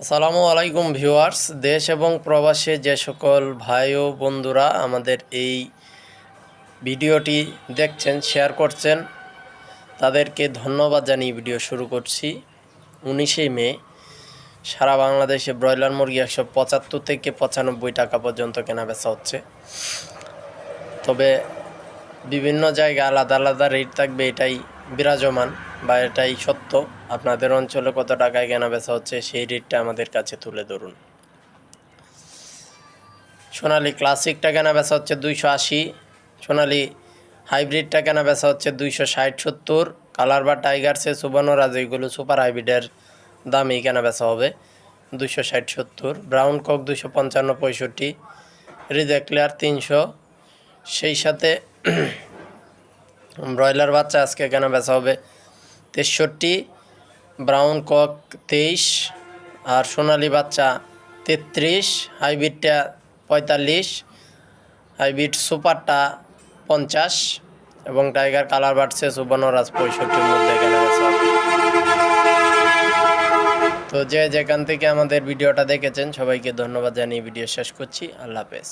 আসসালামু আলাইকুম ভিউয়ার্স, দেশ এবং প্রবাসে যে সকল ভাই ও বন্ধুরা আমাদের এই ভিডিওটি দেখছেন, শেয়ার করছেন, তাদেরকে ধন্যবাদ জানিয়ে ভিডিও শুরু করছি। 19শে মে সারা বাংলাদেশে ব্রয়লার মুরগি 175 থেকে 95 টাকা পর্যন্ত কেনাবেচা হচ্ছে। তবে বিভিন্ন জায়গায় আলাদা আলাদা রেট থাকবে, এটাই বিরাজমান বা এটাই সত্য। আপনাদের অঞ্চলে কত টাকায় কেনাবেচা হচ্ছে সেই রেটটা আমাদের কাছে তুলে ধরুন। সোনালি ক্লাসিকটা কেনাবেচা হচ্ছে 280, সোনালি হাইব্রিডটা কেনাবেচা হচ্ছে 260-70, কালার বা টাইগারসে সুবর্ণরাজ এগুলো সুপার হাইব্রিডের দামেই কেনাবেচা হবে 260-70, ব্রাউন কক 255-65, রিজেক্লিয়ার 300। সেই সাথে ব্রয়লার বাচ্চা আজকে কেনাবেচা হবে 63, ব্রাউন কক 23, আর সোনালি বাচ্চা 33, হাইব্রিডটা 45, হাইব্রিড সুপারটা 50 এবং টাইগার কালার বাড়ছে সুবর্ণরাজ 65-র মধ্যে কেনাবেচা হবে। তো যে যেখান থেকে আমাদের ভিডিওটা দেখেছেন সবাইকে ধন্যবাদ জানিয়ে ভিডিও শেষ করছি। আল্লাহ হাফেজ।